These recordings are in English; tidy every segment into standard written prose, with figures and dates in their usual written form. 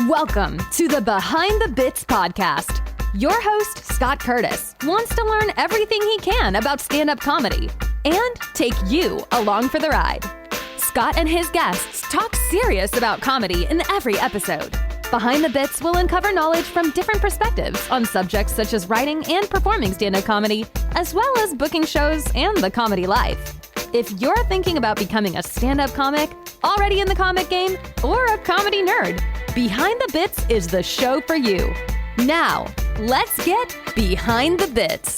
Welcome to the Behind the Bits podcast. Your host, Scott Curtis, wants to learn everything he can about stand-up comedy and take you along for the ride. Scott and his guests talk serious about comedy in every episode. Behind the Bits will uncover knowledge from different perspectives on subjects such as writing and performing stand-up comedy, as well as booking shows and the comedy life. If you're thinking about becoming a stand-up comic, already in the comic game, or a comedy nerd, Behind the Bits is the show for you. Now, let's get Behind the Bits.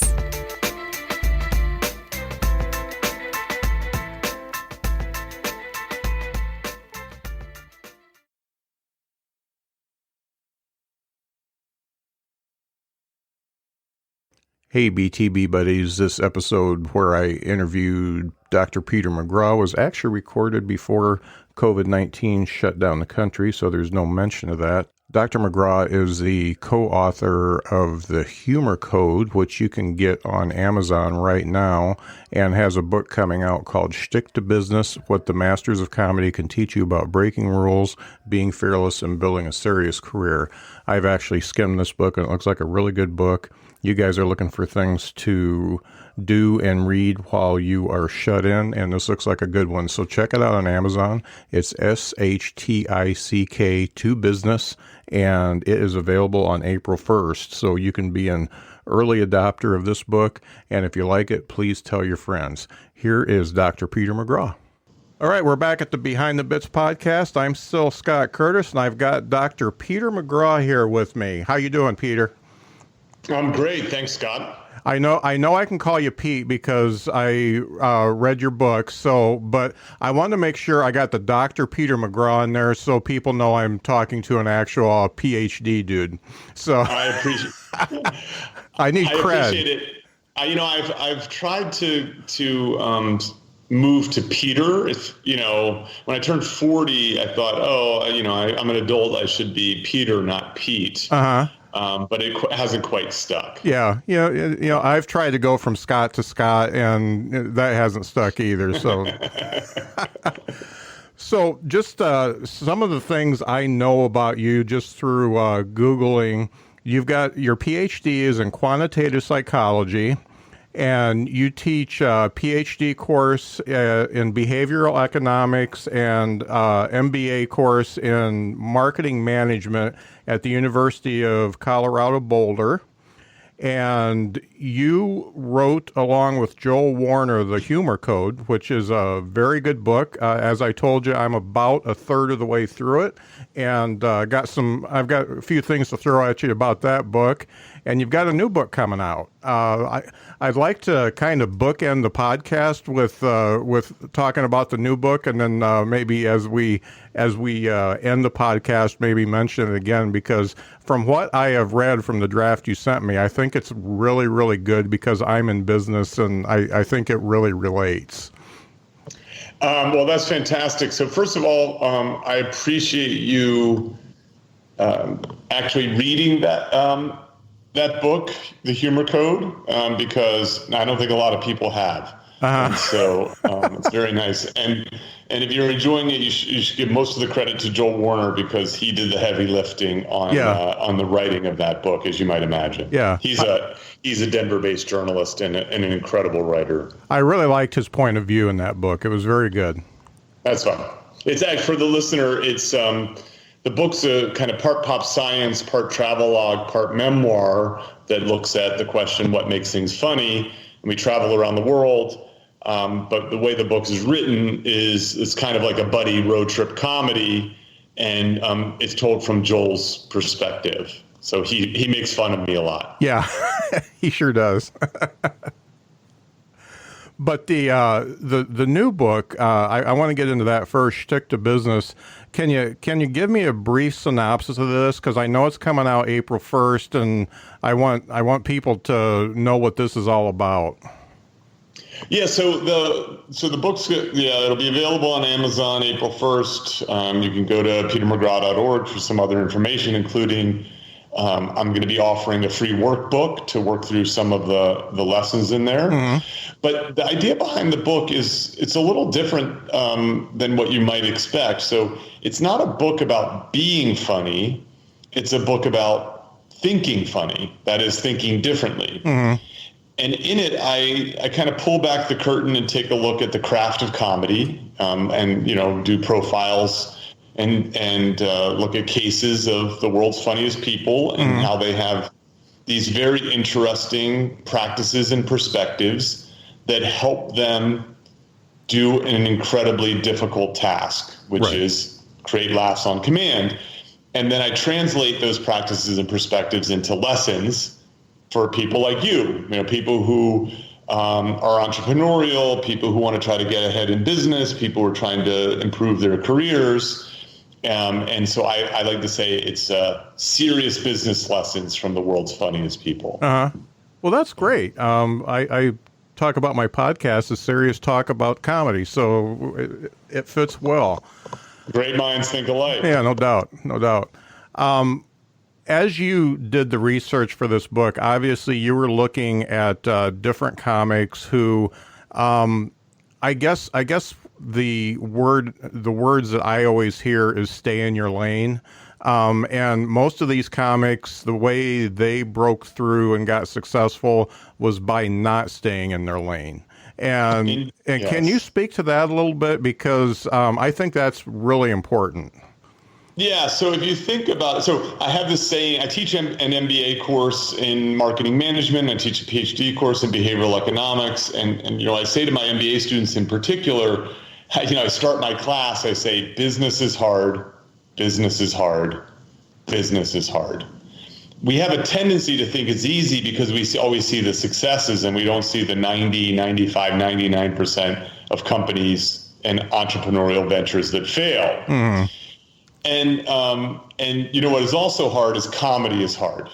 Hey BTB buddies, this episode where I interviewed Dr. Peter McGraw was actually recorded before COVID-19 shut down the country, so there's no mention of that. Dr. McGraw is the co-author of The Humor Code, which you can get on Amazon right now, and has a book coming out called Stick to Business, What the Masters of Comedy Can Teach You About Breaking Rules, Being Fearless, and Building a Serious Career. I've actually skimmed this book, and it looks like a really good book. You guys are looking for things to do and read while you are shut in, and this looks like a good one. So check it out on Amazon. It's SHTICK to Business, and it is available on April 1st. So you can be an early adopter of this book, and if you like it, please tell your friends. Here is Dr. Peter McGraw. All right, we're back at the Behind the Bits podcast. I'm still Scott Curtis, and I've got Dr. Peter McGraw here with me. How you doing, Peter? I'm great. Thanks, Scott. I know I can call you Pete because I read your book, but I wanted to make sure I got the Dr. Peter McGraw in there so people know I'm talking to an actual PhD dude. So I appreciate I need cred. Appreciate it. I've tried to move to Peter. If when I turned 40, I thought, I'm an adult. I should be Peter, not Pete. But it hasn't quite stuck. Yeah, I've tried to go from Scott to Scott, and that hasn't stuck either. So, so just some of the things I know about you just through Googling. You've got your PhD is in quantitative psychology, and you teach a PhD course in behavioral economics and MBA course in marketing management at the University of Colorado Boulder. And you wrote, along with Joel Warner, The Humor Code, which is a very good book. As I told you, I'm about a third of the way through it, and I've got a few things to throw at you about that book. And you've got a new book coming out. I'd like to kind of bookend the podcast with talking about the new book, and then maybe as we end the podcast, maybe mention it again, because from what I have read from the draft you sent me, I think it's really, really good because I'm in business, and I think it really relates. Well, that's fantastic. So first of all, I appreciate you actually reading that book, The Humor Code, because I don't think a lot of people have. And so it's very nice. And if you're enjoying it, you should give most of the credit to Joel Warner because he did the heavy lifting on the writing of that book, as you might imagine. Yeah, he's a Denver-based journalist and an incredible writer. I really liked his point of view in that book. It was very good. That's fine. It's actually, for the listener, it's the book's a kind of part pop science, part travelogue, part memoir that looks at the question, what makes things funny? And we travel around the world. But the way the book is written is it's kind of like a buddy road trip comedy. And it's told from Joel's perspective. So he makes fun of me a lot. Yeah, he sure does. But the new book, I want to get into that first. Stick to Business. Can you give me a brief synopsis of this? Because I know it's coming out April 1st, and I want people to know what this is all about. Yeah, so the book's it'll be available on Amazon April 1st. You can go to petermcgraw.org for some other information, including I'm going to be offering a free workbook to work through some of the lessons in there. Mm-hmm. But the idea behind the book is it's a little different than what you might expect. So it's not a book about being funny. It's a book about thinking funny, that is, thinking differently. Mm-hmm. And in it, I kind of pull back the curtain and take a look at the craft of comedy, and do profiles and look at cases of the world's funniest people and how they have these very interesting practices and perspectives that help them do an incredibly difficult task, which is create laughs on command. And then I translate those practices and perspectives into lessons for people like you, people who are entrepreneurial, people who want to try to get ahead in business, people who are trying to improve their careers. And so I like to say it's serious business lessons from the world's funniest people. Uh-huh. Well, that's great. I talk about my podcast as serious talk about comedy, so it fits well. Great minds think alike. Yeah, no doubt. No doubt. As you did the research for this book, obviously you were looking at different comics who, I guess the words that I always hear is stay in your lane. And most of these comics, the way they broke through and got successful was by not staying in their lane. And yes. Can you speak to that a little bit? Because I think that's really important. Yeah. So if you think about it, so I have this saying, I teach an MBA course in marketing management. I teach a PhD course in behavioral economics. And I say to my MBA students in particular, I start my class, I say, business is hard, business is hard, business is hard. We have a tendency to think it's easy because we always see the successes and we don't see the 90, 95, 99% of companies and entrepreneurial ventures that fail. Mm-hmm. And what is also hard is comedy is hard.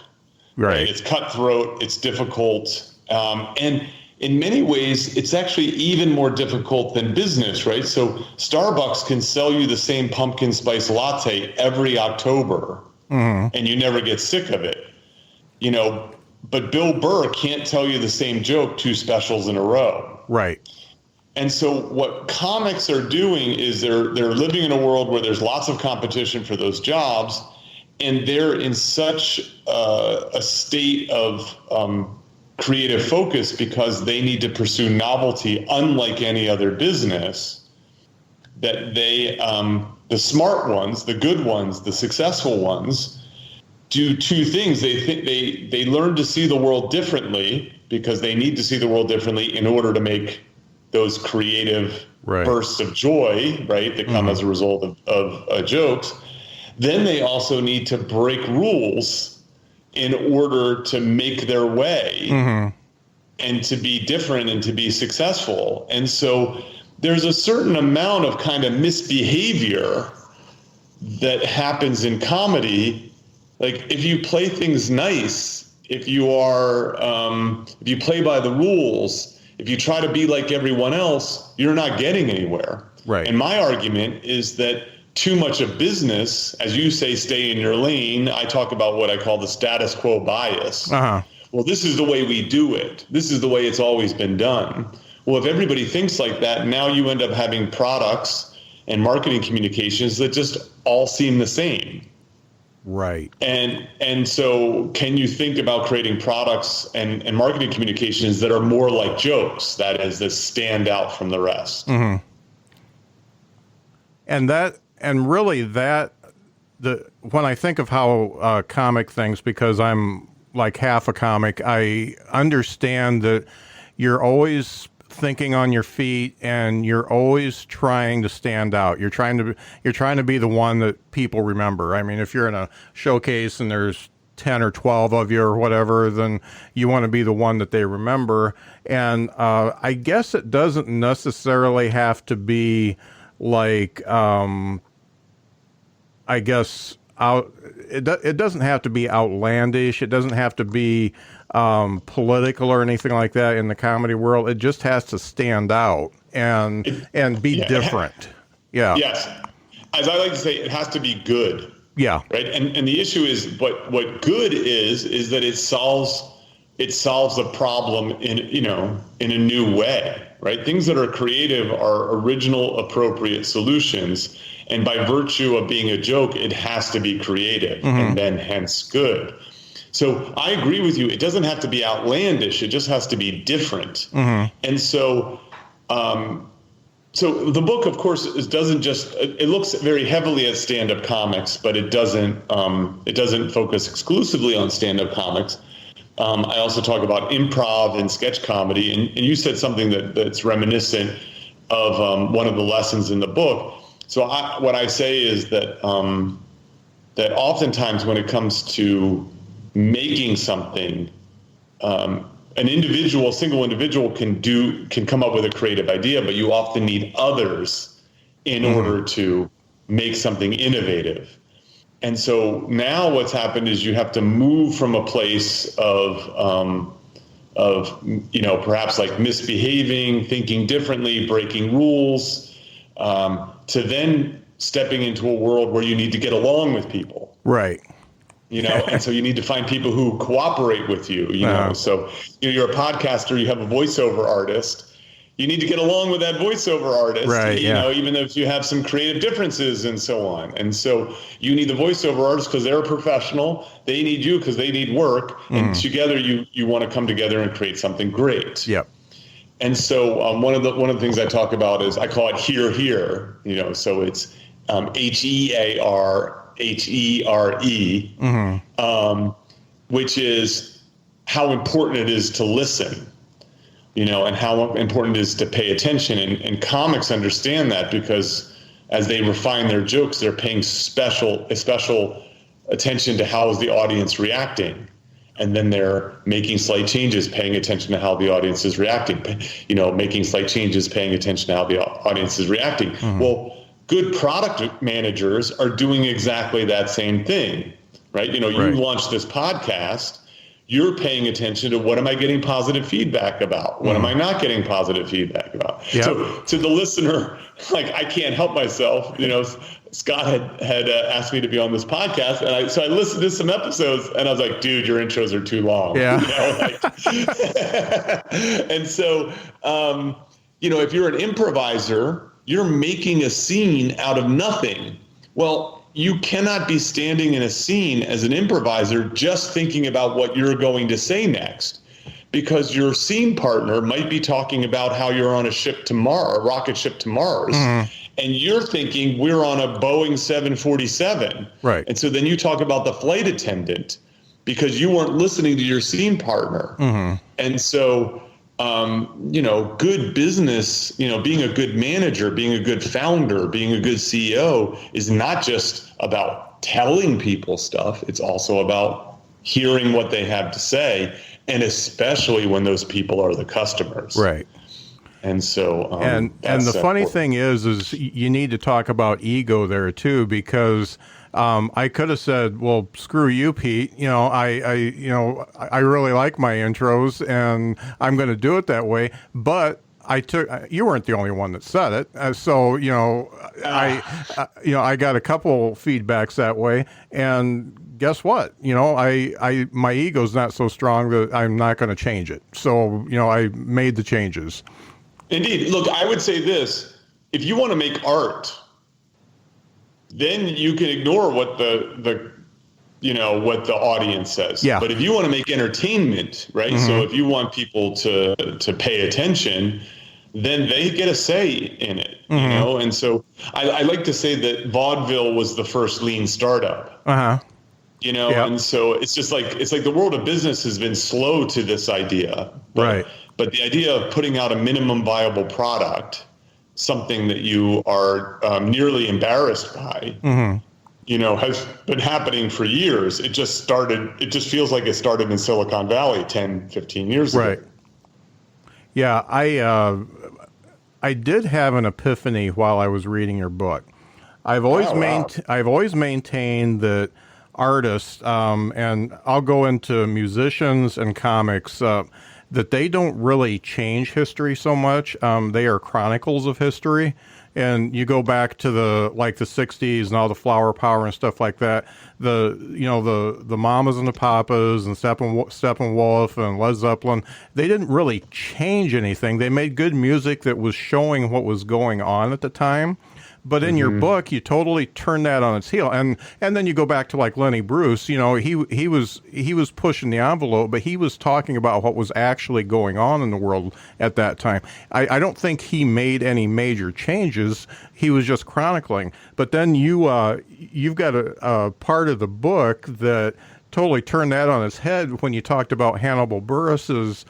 Right. It's cutthroat, it's difficult. And in many ways, it's actually even more difficult than business, right? So Starbucks can sell you the same pumpkin spice latte every October, and you never get sick of it. But Bill Burr can't tell you the same joke 2 specials in a row. Right. And so what comics are doing is they're living in a world where there's lots of competition for those jobs, and they're in such a state of creative focus because they need to pursue novelty unlike any other business, that they, the smart ones, the good ones, the successful ones, do 2 things. They learn to see the world differently because they need to see the world differently in order to make those creative bursts of joy, right, that come as a result of jokes. Then they also need to break rules in order to make their way and to be different and to be successful. And so there's a certain amount of kind of misbehavior that happens in comedy. Like if you play things nice, if you play by the rules, if you try to be like everyone else, you're not getting anywhere. Right. And my argument is that too much of business, as you say, stay in your lane. I talk about what I call the status quo bias. Uh-huh. Well, this is the way we do it. This is the way it's always been done. Well, if everybody thinks like that, now you end up having products and marketing communications that just all seem the same. Right. And so can you think about creating products and marketing communications that are more like jokes, that is, that stand out from the rest? Mm-hmm. When I think of how comic things, because I'm like half a comic, I understand that you're always thinking on your feet and you're always trying to stand out. You're trying to be the one that people remember. I mean, if you're in a showcase and there's 10 or 12 of you or whatever, then you want to be the one that they remember. And I guess it doesn't necessarily have to be like, it doesn't have to be outlandish. It doesn't have to be political or anything like that in the comedy world. It just has to stand out and be different. Yeah. Yes. As I like to say, it has to be good. Yeah. Right. And the issue is what good is that it solves a problem in a new way. Right. Things that are creative are original, appropriate solutions. And by virtue of being a joke, it has to be creative and then hence good. So I agree with you. It doesn't have to be outlandish. It just has to be different. And so, so the book, of course, doesn't just, it looks very heavily at stand-up comics, but it doesn't focus exclusively on stand-up comics. I also talk about improv and sketch comedy. And you said something that's reminiscent of one of the lessons in the book. So what I say is that that oftentimes when it comes to making something, single individual can come up with a creative idea, but you often need others in order to make something innovative. And so now what's happened is you have to move from a place of perhaps like misbehaving, thinking differently, breaking rules, to then stepping into a world where you need to get along with people. Right. And so you need to find people who cooperate with you, know. So you're a podcaster, you have a voiceover artist. You need to get along with that voiceover artist, right, even if you have some creative differences and so on. And so you need the voiceover artist because they're a professional. They need you because they need work. And together you want to come together and create something great. Yep. And so one of the things I talk about is I call it here. So it's HEARHERE, which is how important it is to listen. And how important it is to pay attention. And comics understand that because as they refine their jokes, they're paying special attention to how is the audience reacting. And then they're making slight changes, paying attention to how the audience is reacting, making slight changes, paying attention to how the audience is reacting. Well, good product managers are doing exactly that same thing, right? You launched this podcast. You're paying attention to what am I getting positive feedback about? What am I not getting positive feedback about? Yep. So to the listener, I can't help myself. Scott had asked me to be on this podcast, and I listened to some episodes, and I was like, dude, your intros are too long. Yeah. And so, if you're an improviser, you're making a scene out of nothing. Well, you cannot be standing in a scene as an improviser just thinking about what you're going to say next, because your scene partner might be talking about how you're on a rocket ship to Mars, and you're thinking we're on a Boeing 747. Right. And so then you talk about the flight attendant because you weren't listening to your scene partner. And so, good business, being a good manager, being a good founder, being a good CEO is not just about telling people stuff. It's also about hearing what they have to say, and especially when those people are the customers. Right. And so, and the funny thing is you need to talk about ego there too, because I could have said, well, screw you, Pete. I really like my intros and I'm going to do it that way. But you weren't the only one that said it. I got a couple feedbacks that way. And guess what? My ego's not so strong that I'm not going to change it. So, I made the changes. Indeed. Look, I would say this. If you want to make art, then you can ignore what the audience says. Yeah. But if you want to make entertainment, right? So if you want people to pay attention, then they get a say in it, And so I like to say that vaudeville was the first lean startup. Yep. And so it's like the world of business has been slow to this idea. Right. But the idea of putting out a minimum viable product, something that you are nearly embarrassed by, has been happening for years. It just feels like it started in Silicon Valley 10, 15 years ago. Right. Yeah, I did have an epiphany while I was reading your book. I've always maintained that artists, and I'll go into musicians and comics, that they don't really change history so much. They are chronicles of history. And you go back to the 60s and all the flower power and stuff like that. The Mamas and the Papas and Steppenwolf and Led Zeppelin, they didn't really change anything. They made good music that was showing what was going on at the time. But in your book, you totally turn that on its heel, and then you go back to like Lenny Bruce. You know, he was pushing the envelope, but he was talking about what was actually going on in the world at that time. I don't think he made any major changes. He was just chronicling. But then you've got a part of the book that totally turned that on its head when you talked about Hannibal Buress's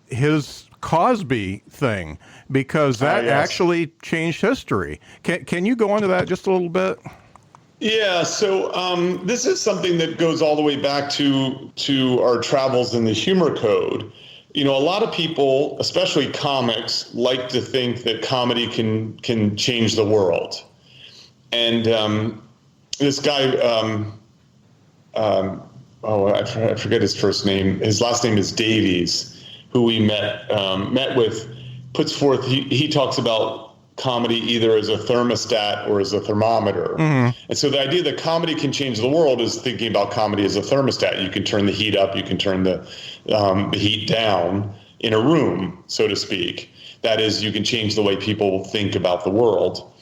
his Cosby thing, because that actually changed history. Can you go into that just a little bit? Yeah, so this is something that goes all the way back to our travels in the humor code. You know, a lot of people, especially comics, like to think that comedy can change the world. And this guy, I forget his first name. His last name is Davies, who we met with, puts forth, he talks about comedy either as a thermostat or as a thermometer. And so the idea that comedy can change the world is thinking about comedy as a thermostat. You can turn the heat up, you can turn the heat down in a room, so to speak. That is, you can change the way people think about the world.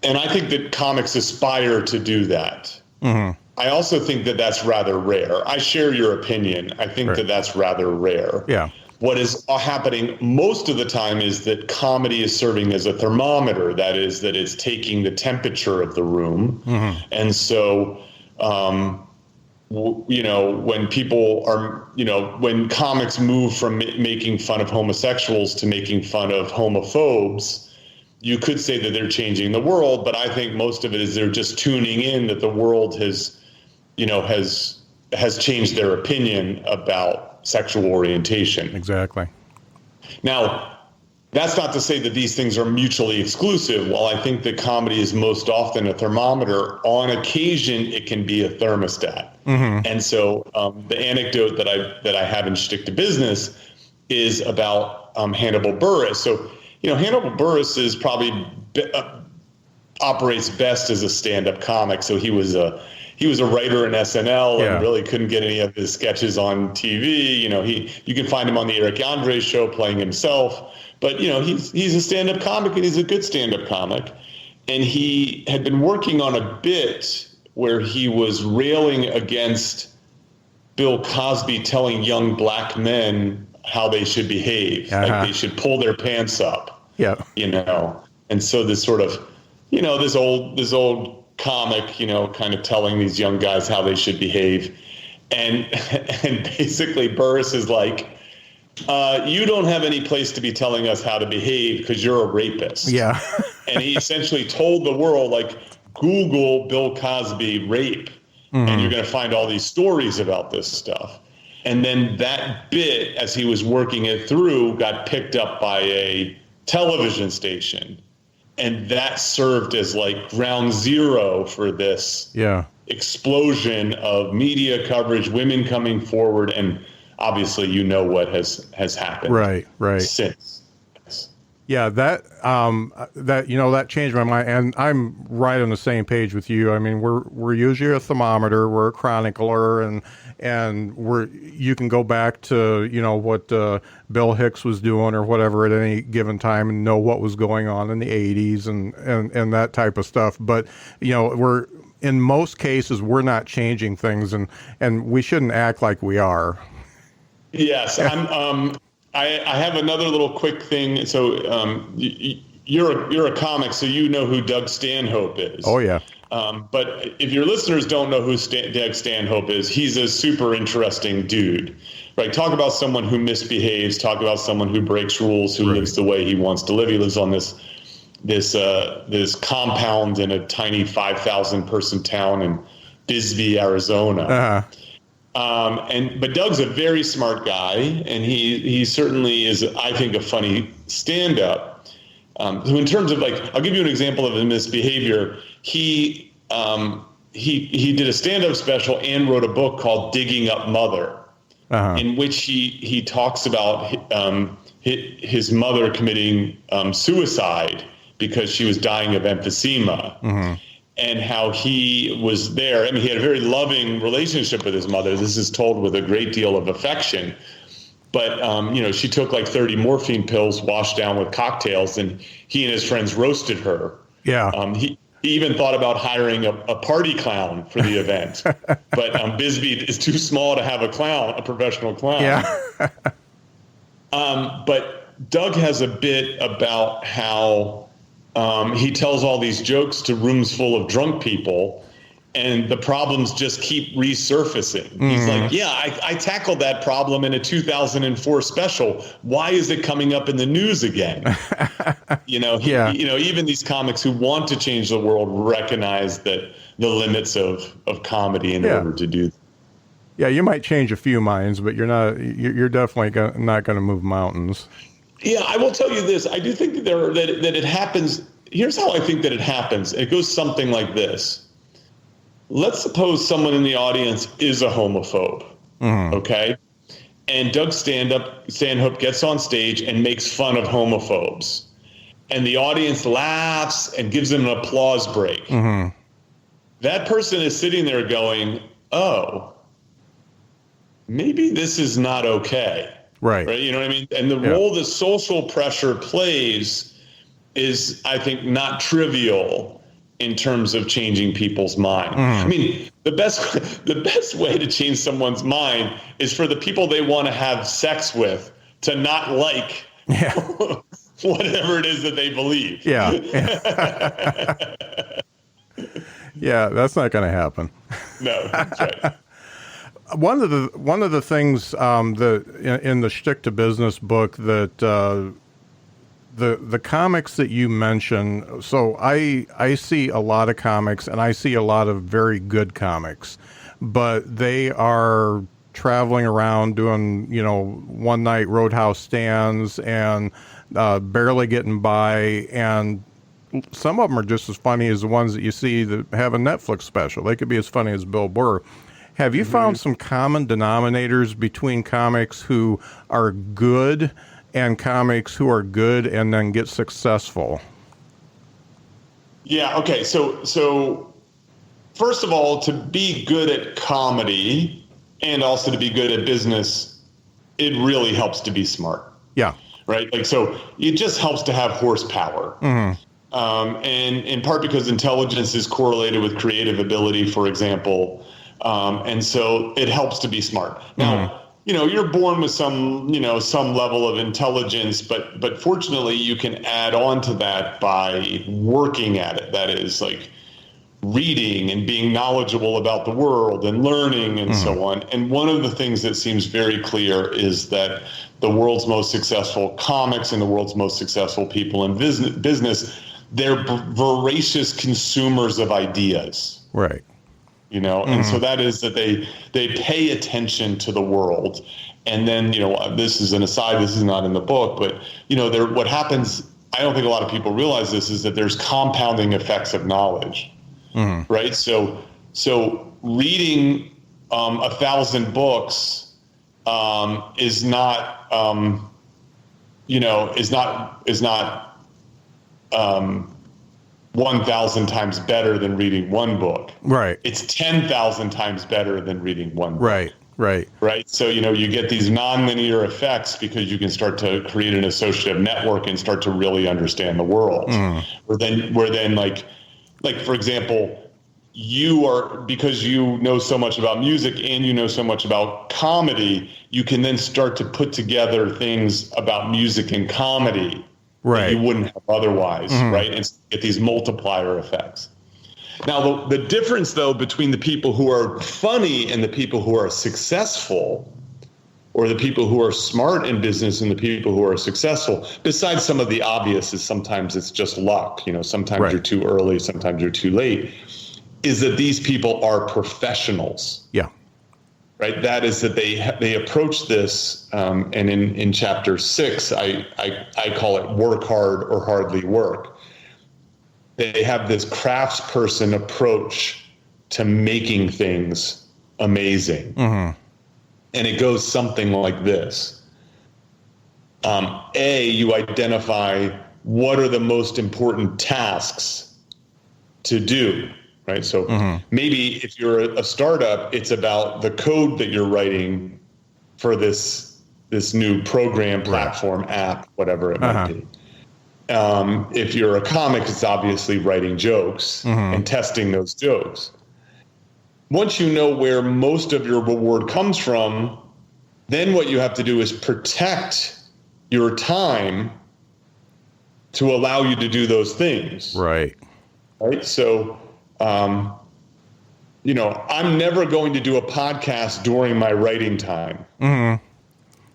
And I think that comics aspire to do that. I also think that that's rather rare. I share your opinion. I think that that's rather rare. Yeah. What is happening most of the time is that comedy is serving as a thermometer. That is, that it's taking the temperature of the room. And so, you know, when people are, you know, when comics move from making fun of homosexuals to making fun of homophobes, you could say that they're changing the world, but I think most of it is they're just tuning in that the world has changed their opinion about sexual orientation. Exactly. Now, that's not to say that these things are mutually exclusive. While I think that comedy is most often a thermometer, on occasion it can be a thermostat. And so the anecdote that I have in Shtick to Business is about Hannibal Buress. So, you know, Hannibal Buress is probably operates best as a stand-up comic. So he was a writer in SNL and really couldn't get any of his sketches on TV. You know, you can find him on the Eric Andre show playing himself. But, you know, he's a stand-up comic, and he's a good stand-up comic. And he had been working on a bit where he was railing against Bill Cosby telling young black men how they should behave, like they should pull their pants up. You know, and so this sort of, you know, this old comic, you know, kind of telling these young guys how they should behave. And basically Buress is like, you don't have any place to be telling us how to behave because you're a rapist. And he essentially told the world, like, Google Bill Cosby rape, and you're going to find all these stories about this stuff. And then that bit, as he was working it through, got picked up by a television station. And that served as like ground zero for this explosion of media coverage, women coming forward, and obviously you know what has happened since. Yeah, that you know, that changed my mind, and I'm right on the same page with you. I mean, we're usually a thermometer, we're a chronicler, and you can go back to, you know, what Bill Hicks was doing or whatever at any given time and know what was going on in the 80s and that type of stuff. But, you know, in most cases we're not changing things, and we shouldn't act like we are. Yes, I have another little quick thing. So you're a comic, so you know who Doug Stanhope is. Oh, yeah. But if your listeners don't know who Doug Stanhope is, he's a super interesting dude. Right? Talk about someone who misbehaves. Talk about someone who breaks rules, who lives the way he wants to live. He lives on this compound in a tiny 5,000 person town in Bisbee, Arizona. But Doug's a very smart guy, and he certainly is, I think, a funny stand-up. So in terms of, like, I'll give you an example of his misbehavior. He did a stand-up special and wrote a book called Digging Up Mother, in which he talks about his mother committing suicide because she was dying of emphysema. And how he was there. I mean, he had a very loving relationship with his mother. This is told with a great deal of affection. But, she took like 30 morphine pills washed down with cocktails, and he and his friends roasted her. Yeah. He even thought about hiring a party clown for the event, but Bisbee is too small to have a professional clown. Yeah. But Doug has a bit about how he tells all these jokes to rooms full of drunk people, and the problems just keep resurfacing. He's like, yeah, I tackled that problem in a 2004 special. Why is it coming up in the news again? Even these comics who want to change the world recognize that the limits of comedy in order to do that. Yeah, you might change a few minds, but you're definitely not going to move mountains. Yeah, I will tell you this. I do think that it happens. Here's how I think that it happens. It goes something like this. Let's suppose someone in the audience is a homophobe, okay? And Doug Stanhope gets on stage and makes fun of homophobes. And the audience laughs and gives him an applause break. That person is sitting there going, oh, maybe this is not okay. Right. You know what I mean? And the role that social pressure plays is, I think, not trivial in terms of changing people's mind. I mean, the best way to change someone's mind is for the people they want to have sex with to not like whatever it is that they believe. Yeah. Yeah, that's not going to happen. No, that's right. One of the things that in the Shtick to Business book that the comics that you mention, so I see a lot of comics, and I see a lot of very good comics, but they are traveling around doing, one night roadhouse stands and barely getting by, and some of them are just as funny as the ones that you see that have a Netflix special. They could be as funny as Bill Burr. Have you found some common denominators between comics who are good and comics who are good and then get successful? Yeah. Okay. So first of all, to be good at comedy and also to be good at business, it really helps to be smart. Yeah. Right. Like, so it just helps to have horsepower. And in part because intelligence is correlated with creative ability, for example. And so it helps to be smart. Now, you're born with some level of intelligence, but fortunately you can add on to that by working at it. That is, like, reading and being knowledgeable about the world and learning and so on. And one of the things that seems very clear is that the world's most successful comics and the world's most successful people in business, they're voracious consumers of ideas. Right. And so that is that they pay attention to the world. And then, this is an aside, this is not in the book, but, what happens, I don't think a lot of people realize this, is that there's compounding effects of knowledge, right? So reading 1,000 books is not 1,000 times better than reading one book. Right. It's 10,000 times better than reading one book. Right. So, you get these nonlinear effects because you can start to create an associative network and start to really understand the world. Where then like for example, because you know so much about music and you know so much about comedy, you can then start to put together things about music and comedy that you wouldn't have otherwise, right? And get these multiplier effects. Now, the difference, though, between the people who are funny and the people who are successful, or the people who are smart in business and the people who are successful, besides some of the obvious, is sometimes it's just luck. Sometimes you're too early, sometimes you're too late, is that these people are professionals. Yeah. Right. That is that they approach this, and in chapter 6, I call it work hard or hardly work. They have this craftsperson approach to making things amazing. And it goes something like this. You identify what are the most important tasks to do. Right. So maybe if you're a startup, it's about the code that you're writing for this this new program, platform, app, whatever it might be. If you're a comic, it's obviously writing jokes and testing those jokes. Once you know where most of your reward comes from, then what you have to do is protect your time to allow you to do those things. Right. So, you know, I'm never going to do a podcast during my writing time.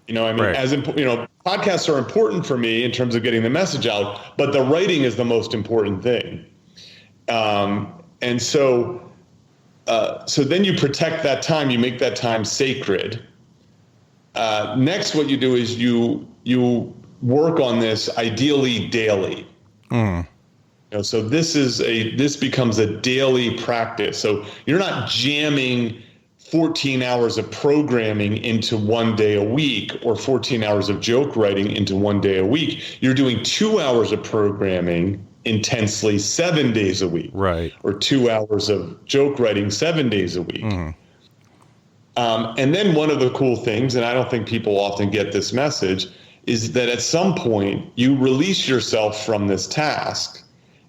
You know, I mean, you know, podcasts are important for me in terms of getting the message out, but the writing is the most important thing. And so then you protect that time, you make that time sacred. Next, what you do is you work on this ideally daily. You know, so this becomes a daily practice. So you're not jamming 14 hours of programming into one day a week or 14 hours of joke writing into one day a week. You're doing 2 hours of programming intensely 7 days a week. Right. Or 2 hours of joke writing 7 days a week. And then one of the cool things, and I don't think people often get this message, is that at some point you release yourself from this task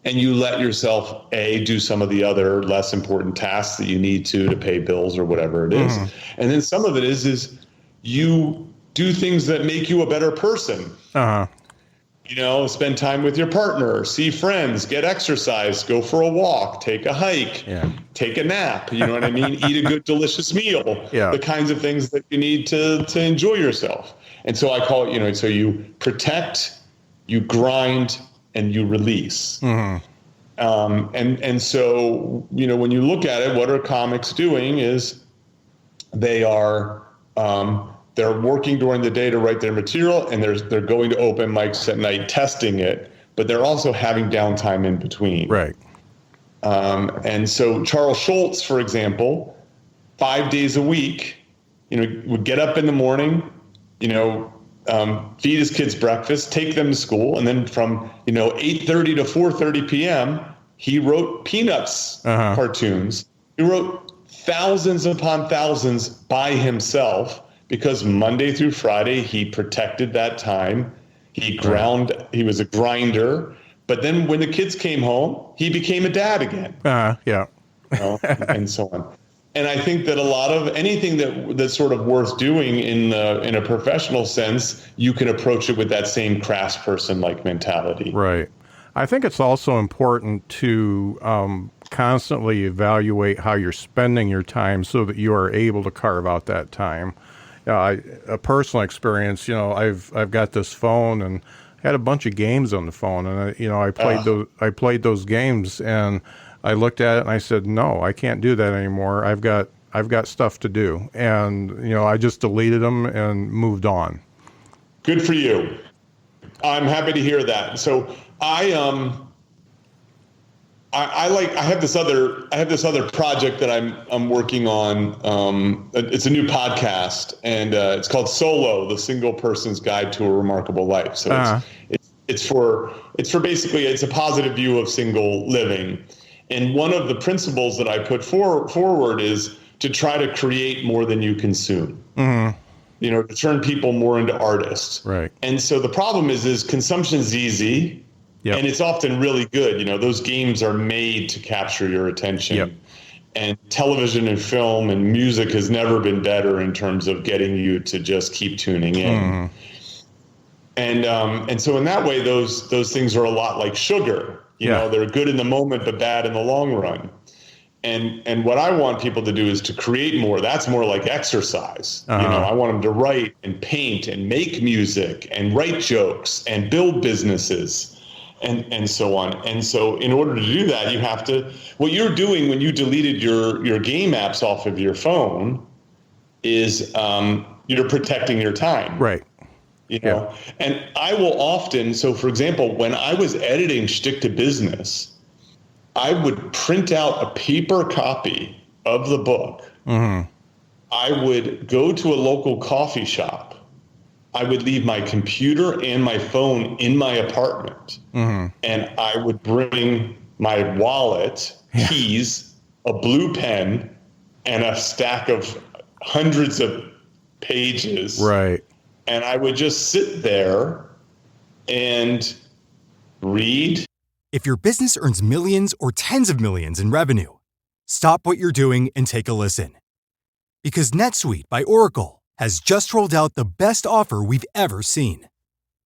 and you let yourself, do some of the other less important tasks that you need to pay bills or whatever it is. And then some of it is you do things that make you a better person. You know, spend time with your partner, see friends, get exercise, go for a walk, take a hike, take a nap, you know what I mean? Eat a good, delicious meal, the kinds of things that you need to enjoy yourself. And so I call it, you know, so you protect, you grind, and you release. And so, you know, when you look at it, what are comics doing is they are, they're working during the day to write their material, and they're going to open mics at night testing it, but they're also having downtime in between. Right. And so Charles Schultz, for example, 5 days a week, you know, would get up in the morning, you know, feed his kids breakfast, take them to school, and then from, you know, 8:30 to 4:30 p.m., he wrote Peanuts cartoons. He wrote thousands upon thousands by himself because Monday through Friday he protected that time. He was a grinder. But then when the kids came home, he became a dad again. You know, and so on. And I think that a lot of anything that's sort of worth doing in a professional sense, you can approach it with that same craftsperson-like mentality. Right. I think it's also important to constantly evaluate how you're spending your time so that you are able to carve out that time. A personal experience, you know, I've got this phone and I had a bunch of games on the phone, and I played those games, and I looked at it and I said, no, I can't do that anymore. I've got stuff to do. And, you know, I just deleted them and moved on. Good for you. I'm happy to hear that. So I have this other project that I'm working on. It's a new podcast, and it's called Solo: The Single Person's Guide to a Remarkable Life. So it's for basically, it's a positive view of single living. And one of the principles that I put forward is to try to create more than you consume. You know, to turn people more into artists. Right. And so the problem is consumption's easy, and it's often really good. You know, those games are made to capture your attention. And television and film and music has never been better in terms of getting you to just keep tuning in. And so in that way, those things are a lot like sugar. You know, they're good in the moment, but bad in the long run. And what I want people to do is to create more. That's more like exercise. You know, I want them to write and paint and make music and write jokes and build businesses and so on. And so in order to do that, you have to, what you're doing when you deleted your game apps off of your phone is you're protecting your time. Right. You know, and I will often, so for example, when I was editing Shtick to Business, I would print out a paper copy of the book. I would go to a local coffee shop. I would leave my computer and my phone in my apartment. And I would bring my wallet, keys, a blue pen, and a stack of hundreds of pages. Right. and I would just sit there and read. If your business earns millions or tens of millions in revenue, stop what you're doing and take a listen. Because NetSuite by Oracle has just rolled out the best offer we've ever seen.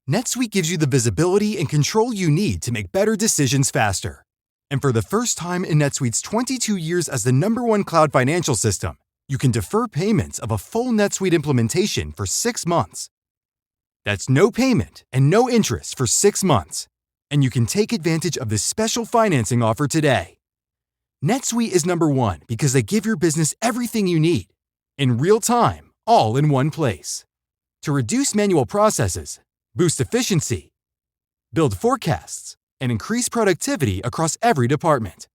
NetSuite gives you the visibility and control you need to make better decisions faster. And for the first time in NetSuite's 22 years as the #1 cloud financial system, you can defer payments of a full NetSuite implementation for 6 months. That's no payment and no interest for 6 months. And you can take advantage of this special financing offer today. NetSuite is #1 because they give your business everything you need, in real time, all in one place. To reduce manual processes, boost efficiency, build forecasts, and increase productivity across every department.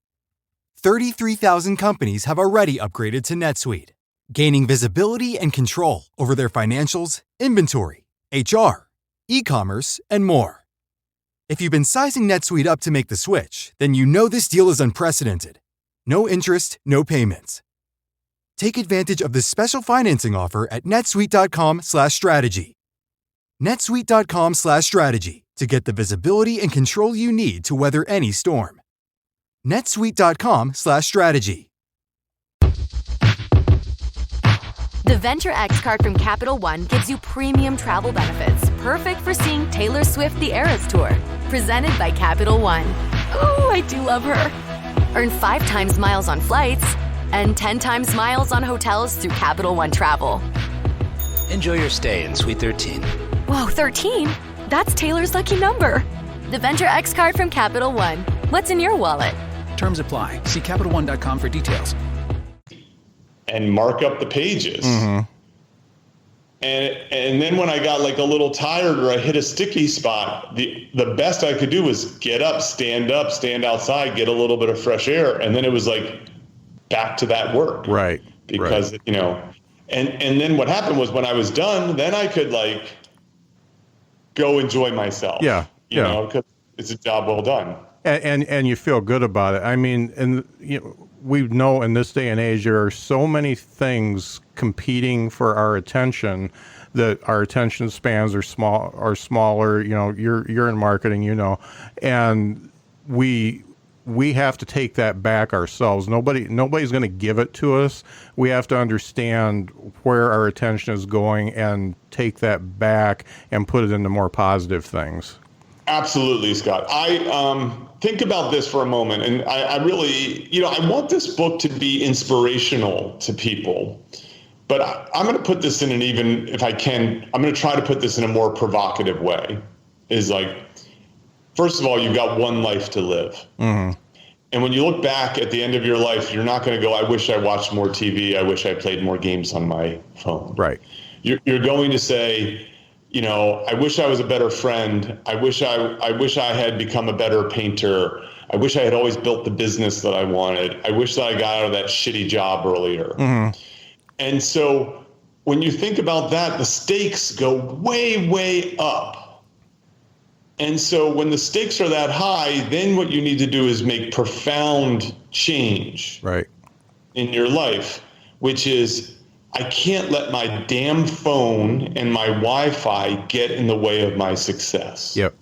33,000 companies have already upgraded to NetSuite, gaining visibility and control over their financials, inventory, HR, e-commerce, and more. If you've been sizing NetSuite up to make the switch, then you know this deal is unprecedented. No interest, no payments. Take advantage of this special financing offer at netsuite.com/strategy. netsuite.com/strategy to get the visibility and control you need to weather any storm. netsuite.com/strategy. The Venture X card from Capital One gives you premium travel benefits, perfect for seeing Taylor Swift The Eras Tour. Presented by Capital One. Ooh, I do love her. Earn 5 times miles on flights and 10 times miles on hotels through Capital One Travel. Enjoy your stay in Suite 13. Whoa, 13? That's Taylor's lucky number. The Venture X card from Capital One. What's in your wallet? Terms apply. See CapitalOne.com for details. And mark up the pages. And then when I got like a little tired or I hit a sticky spot, the best I could do was get up, stand outside, get a little bit of fresh air. And then it was like back to that work. Right. Because, you know, and then what happened was when I was done, then I could like go enjoy myself. Yeah. You know, because it's a job well done. And you feel good about it. I mean, and you know, we know in this day and age there are so many things competing for our attention that our attention spans are smaller. You know, you're in marketing, you know, and we have to take that back ourselves. Nobody's going to give it to us. We have to understand where our attention is going and take that back and put it into more positive things. Absolutely, Scott. I think about this for a moment, and I really, you know, I want this book to be inspirational to people, but I'm going to put this in an even, if I can, I'm going to try to put this in a more provocative way. Is like, first of all, you've got one life to live. Mm-hmm. And when you look back at the end of your life, you're not going to go, I wish I watched more TV. I wish I played more games on my phone. Right. You're going to say, you know, I wish I was a better friend. I wish I had become a better painter. I wish I had always built the business that I wanted. I wish that I got out of that shitty job earlier. Mm-hmm. And so when you think about that, the stakes go way, way up. And so when the stakes are that high, then what you need to do is make profound change in your life, which is, I can't let my damn phone and my Wi-Fi get in the way of my success. Yep.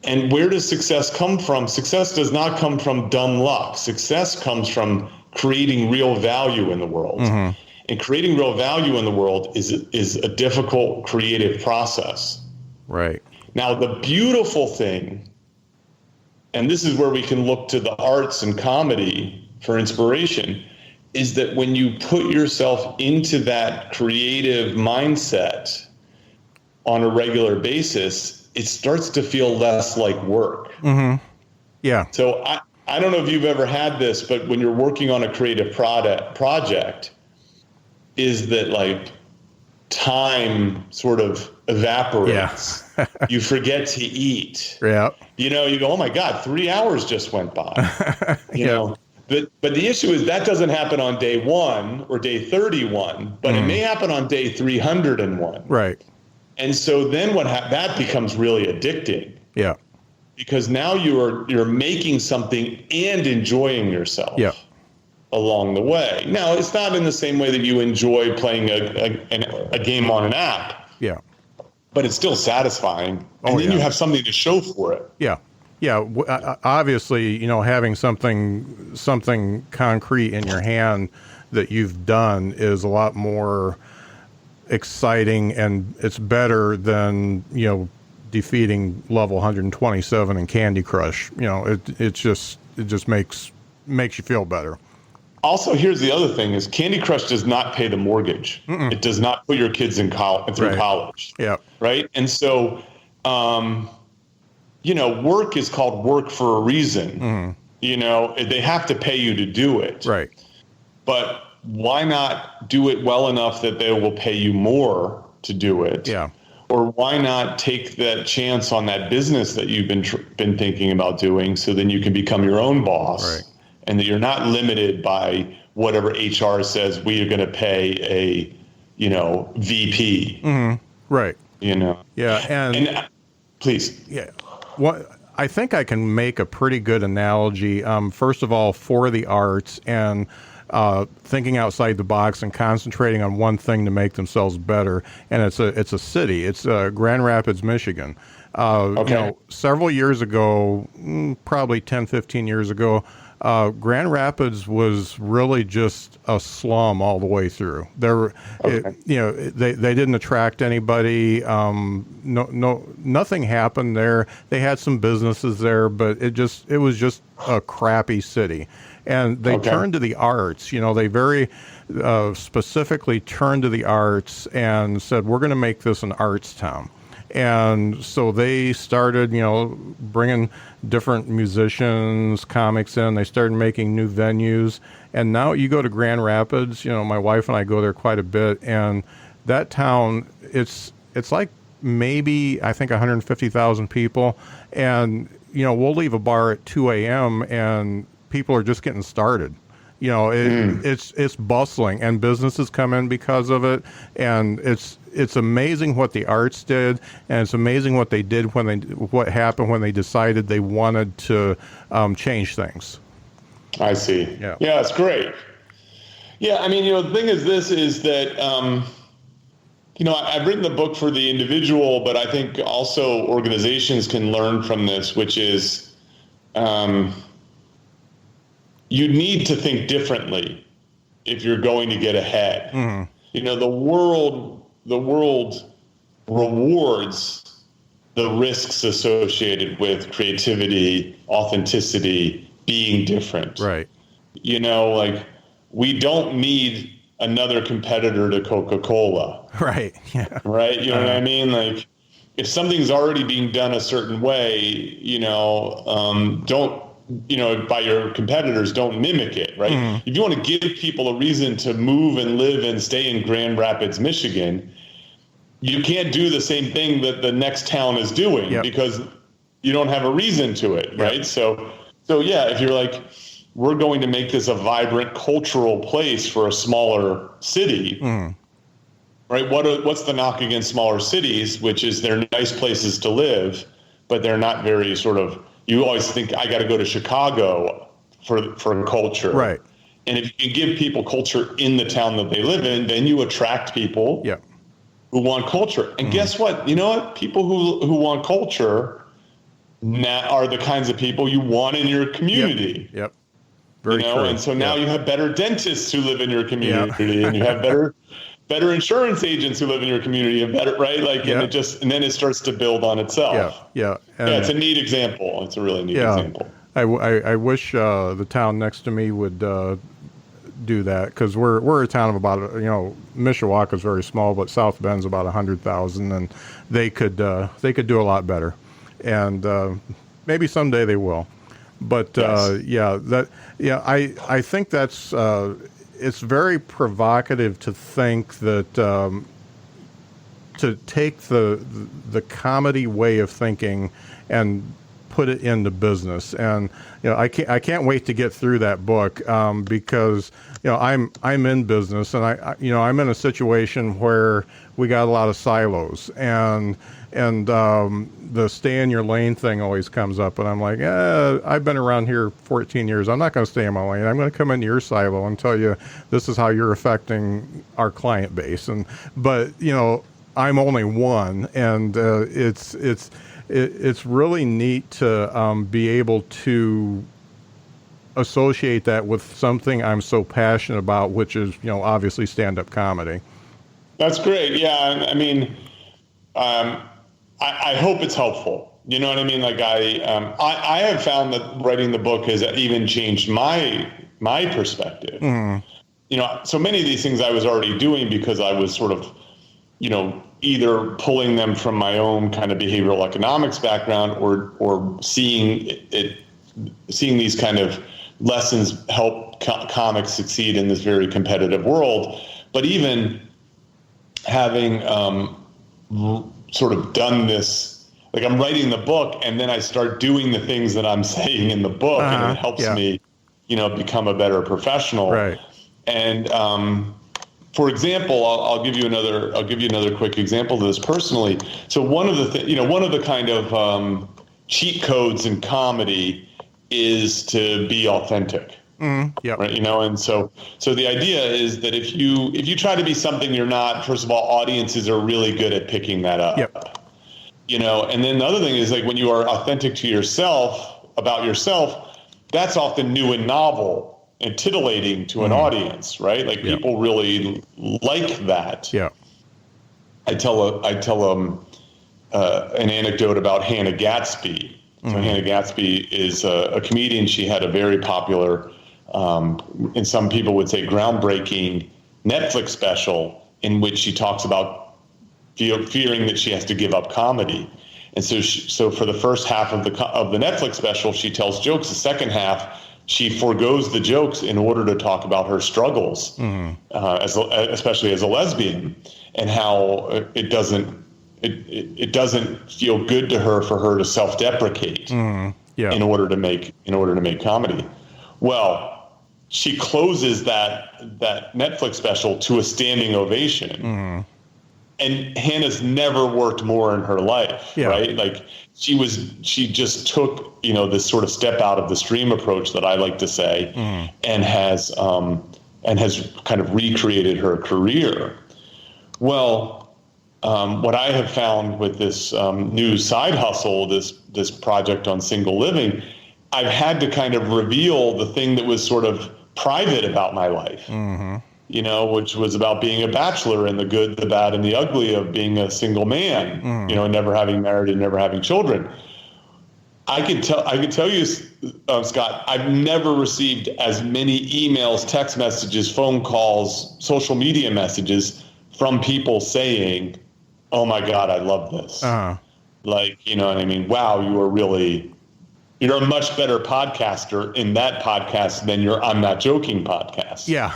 And where does success come from? Success does not come from dumb luck. Success comes from creating real value in the world. Mm-hmm. And creating real value in the world is a difficult creative process. Right. Now, the beautiful thing, and this is where we can look to the arts and comedy for inspiration, is that when you put yourself into that creative mindset on a regular basis, it starts to feel less like work. Mm-hmm. Yeah. So I don't know if you've ever had this, but when you're working on a creative project, is that like time sort of evaporates. Yeah. You forget to eat. Yeah. You know, you go, oh my God, 3 hours just went by. You know. But the issue is that doesn't happen on day 1 or day 31, but it may happen on day 301. Right. And so then that becomes really addicting. Yeah. Because now you're making something and enjoying yourself. Yeah. Along the way. Now, it's not in the same way that you enjoy playing a game on an app, Yeah. But it's still satisfying. And then you have something to show for it. Yeah. Yeah. Obviously, having something concrete in your hand that you've done is a lot more exciting, and it's better than, defeating level 127 in Candy Crush. It just makes you feel better. Also, here's the other thing: is Candy Crush does not pay the mortgage. Mm-mm. It does not put your kids in through college. Yeah. Right. And so, work is called work for a reason. Mm-hmm. They have to pay you to do it. Right. But why not do it well enough that they will pay you more to do it? Yeah. Or why not take that chance on that business that you've been thinking about doing, so then you can become your own boss, right, and that you're not limited by whatever HR says we are going to pay a, VP. Mm-hmm. Right. Yeah. And please. Yeah. I think I can make a pretty good analogy. First of all, for the arts and thinking outside the box and concentrating on one thing to make themselves better. And it's a city. It's Grand Rapids, Michigan. Okay. Several years ago, probably 10, 15 years ago, Grand Rapids was really just a slum all the way through. They didn't attract anybody. Nothing happened there. They had some businesses there, but it was just a crappy city. And they turned to the arts. They very specifically turned to the arts and said, we're going to make this an arts town. And so they started, bringing different musicians, comics in. They started making new venues. And now you go to Grand Rapids, my wife and I go there quite a bit. And that town, it's like maybe, I think, 150,000 people. And, we'll leave a bar at 2 a.m. and people are just getting started. It's bustling, and businesses come in because of it. And it's amazing what the arts did, and it's amazing what they did what happened when they decided they wanted to change things. I see. Yeah, it's great. Yeah, I mean, the thing is that I've written the book for the individual, but I think also organizations can learn from this, which is you need to think differently if you're going to get ahead. Mm-hmm. The world rewards the risks associated with creativity, authenticity, being different. Right. We don't need another competitor to Coca-Cola. Right. Yeah. Right. You know what I mean? Like, if something's already being done a certain way, don't, by your competitors, don't mimic it, right? Mm-hmm. If you want to give people a reason to move and live and stay in Grand Rapids, Michigan, you can't do the same thing that the next town is doing, because you don't have a reason to it, right? Yep. So yeah, if you're like, we're going to make this a vibrant cultural place for a smaller city, right? What's the knock against smaller cities, which is they're nice places to live, but they're not very you always think, I got to go to Chicago for culture. Right. And if you can give people culture in the town that they live in, then you attract people who want culture. And guess what? You know what? People who want culture are the kinds of people you want in your community. Yep. Very true. And so now you have better dentists who live in your community, and you have better insurance agents who live in your community, and better, right? And then it starts to build on itself. Yeah. It's a neat example. It's a really neat example. I wish the town next to me would do that, because we're a town of about, Mishawaka is very small, but South Bend's about 100,000, and they could do a lot better, and maybe someday they will. But I think that's it's very provocative to think that to take the comedy way of thinking and put it into business. And I can't wait to get through that book, because I'm in business, and I'm in a situation where we got a lot of silos, and the stay in your lane thing always comes up, and I'm like, I've been around here 14 years. I'm not going to stay in my lane. I'm going to come into your silo and tell you this is how you're affecting our client base. But I'm only one, and it's really neat to be able to associate that with something I'm so passionate about, which is, obviously stand-up comedy. That's great. Yeah, I mean, I hope it's helpful. You know what I mean? Like I have found that writing the book has even changed my perspective. Mm-hmm. So many of these things I was already doing because I was sort of, either pulling them from my own kind of behavioral economics background or seeing these kind of lessons help comics succeed in this very competitive world. But even having sort of done this, like I'm writing the book and then I start doing the things that I'm saying in the book, and it helps me, become a better professional. Right. And for example, I'll give you another quick example of this personally. So one of the kind of cheat codes in comedy is to be authentic. Yeah. Right. And so the idea is that if you try to be something you're not, first of all, audiences are really good at picking that up. Yep. And then the other thing is, like, when you are authentic to yourself, about yourself, that's often new and novel and titillating to an audience, right? Like, people really like that. Yeah. I tell an anecdote about Hannah Gatsby. So Hannah Gatsby is a comedian. She had a very popular, and some people would say groundbreaking, Netflix special in which she talks about fearing that she has to give up comedy. And so for the first half of the Netflix special, she tells jokes. The second half, she forgoes the jokes in order to talk about her struggles, especially as a lesbian, and how it doesn't feel good to her for her to self-deprecate in order to make comedy. Well, she closes that Netflix special to a standing ovation. And Hannah's never worked more in her life, right? Like, she just took, this sort of step out of the stream approach that I like to say, and has kind of recreated her career. Well, what I have found with this new side hustle, this project on single living, I've had to kind of reveal the thing that was sort of private about my life. Which was about being a bachelor and the good, the bad, and the ugly of being a single man, and never having married and never having children. I could tell you, Scott, I've never received as many emails, text messages, phone calls, social media messages from people saying, "Oh my God, I love this." Like, you know what I mean? Wow, you're a much better podcaster in that podcast than your I'm Not Joking podcast. Yeah.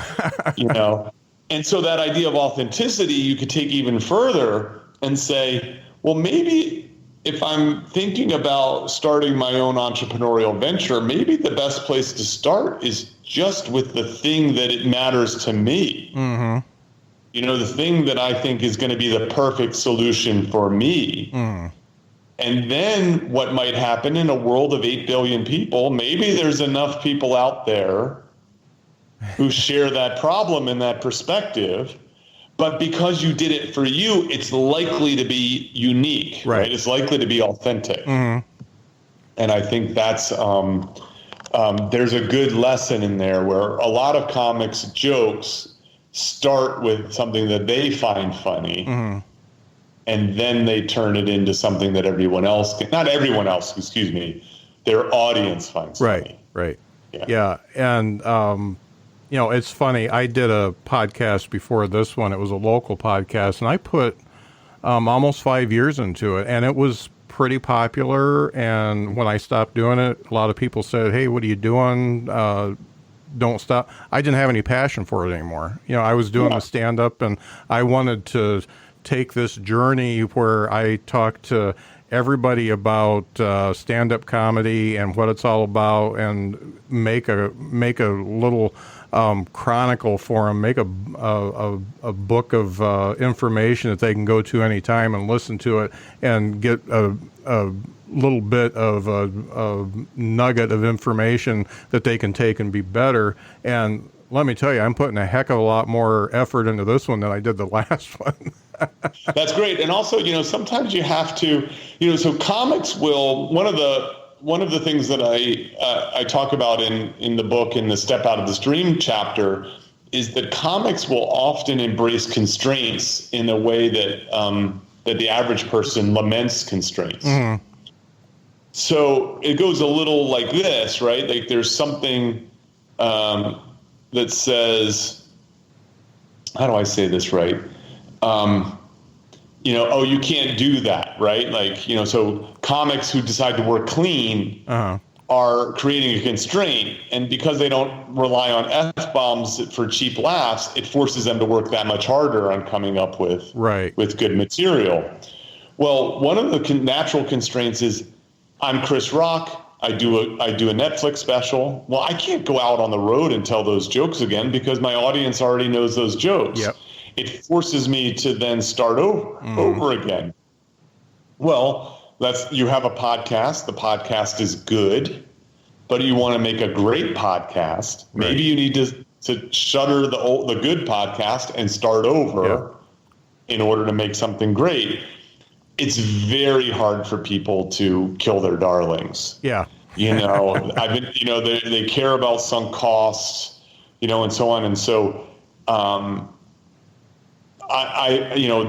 And so that idea of authenticity, you could take even further and say, well, maybe if I'm thinking about starting my own entrepreneurial venture, maybe the best place to start is just with the thing that it matters to me. The thing that I think is going to be the perfect solution for me. And then what might happen in a world of 8 billion people, maybe there's enough people out there who share that problem and that perspective. But because you did it for you, it's likely to be unique, right? It's likely to be authentic. And I think that's there's a good lesson in there where a lot of comics' jokes start with something that they find funny. And then they turn it into something that not everyone else, excuse me, their audience finds funny. Right. Yeah. And, it's funny. I did a podcast before this one. It was a local podcast, and I put almost 5 years into it, and it was pretty popular. And when I stopped doing it, a lot of people said, "Hey, what are you doing? Don't stop." I didn't have any passion for it anymore. I was doing the stand-up, and I wanted to take this journey where I talk to everybody about stand-up comedy and what it's all about, and make a little chronicle for them, make a book of information that they can go to anytime and listen to it and get a little bit of a nugget of information that they can take and be better. And let me tell you, I'm putting a heck of a lot more effort into this one than I did the last one. That's great. And also, sometimes you have to, so comics will, one of the things that I talk about in the book, in the Step Out of the Stream chapter, is that comics will often embrace constraints in a way that that the average person laments constraints. Mm-hmm. So it goes a little like this, right? Like there's something that says, how do I say this right? Oh, you can't do that, right? Like, so comics who decide to work clean are creating a constraint. And because they don't rely on F-bombs for cheap laughs, it forces them to work that much harder on coming up with good material. Well, one of the natural constraints is, I'm Chris Rock. I do a Netflix special. Well, I can't go out on the road and tell those jokes again because my audience already knows those jokes. Yep. It forces me to then start over again. Well, you have a podcast. The podcast is good, but you want to make a great podcast. Right. Maybe you need to shutter the good podcast and start over in order to make something great. It's very hard for people to kill their darlings. Yeah. They care about sunk costs, and so on. And so,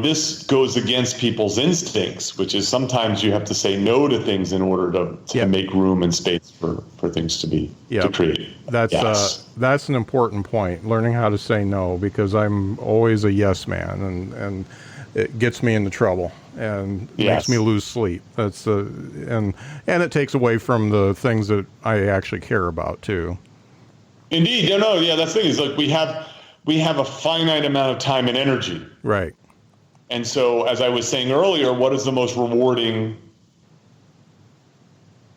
this goes against people's instincts, which is sometimes you have to say no to things in order to make room and space for things to create. That's an important point, learning how to say no, because I'm always a yes man, and it gets me into trouble and makes me lose sleep. That's and it takes away from the things that I actually care about too. Indeed, that's the thing is, like, we have a finite amount of time and energy. Right. And so, as I was saying earlier, what is the most rewarding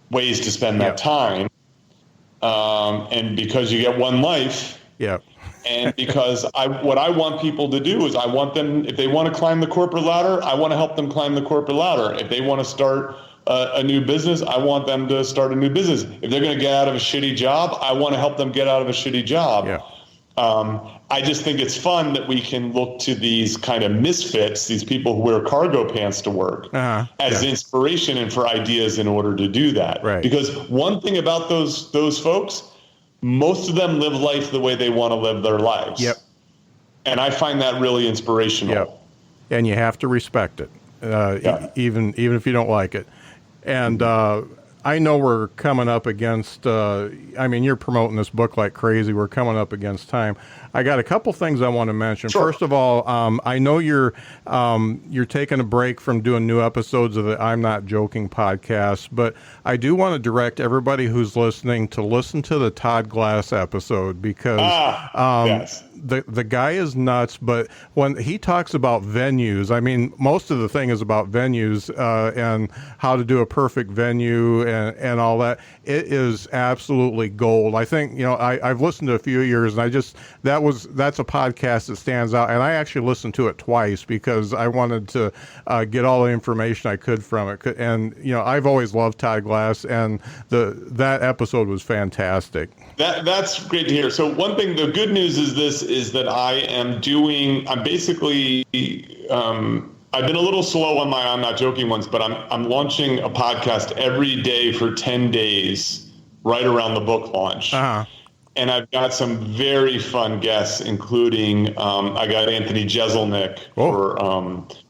ways to spend that time? And because you get one life. Yeah. And because what I want people to do is I want them, if they want to climb the corporate ladder, I want to help them climb the corporate ladder. If they want to start a new business, I want them to start a new business. If they're going to get out of a shitty job, I want to help them get out of a shitty job. Yeah. I just think it's fun that we can look to these kind of misfits, these people who wear cargo pants to work, as inspiration and for ideas in order to do that. Right. Because one thing about those folks, most of them live life the way they want to live their lives. Yep. And I find that really inspirational. Yep. And you have to respect it, even if you don't like it. And I know we're coming up against, you're promoting this book like crazy. We're coming up against time. I got a couple things I want to mention. Sure. First of all, I know you're taking a break from doing new episodes of the I'm Not Joking podcast, but I do want to direct everybody who's listening to listen to the Todd Glass episode, because the guy is nuts. But when he talks about venues, most of the thing is about venues and how to do a perfect venue and all that. It is absolutely gold. I think, I've listened to a few years, and that's a podcast that stands out. And I actually listened to it twice because I wanted to get all the information I could from it. And, I've always loved Todd Glass, and that episode was fantastic. That's great to hear. So one thing, the good news is that I'm basically, I've been a little slow on my I'm Not Joking ones, but I'm launching a podcast every day for 10 days right around the book launch. Uh-huh. And I've got some very fun guests, including I got Anthony Jeselnik for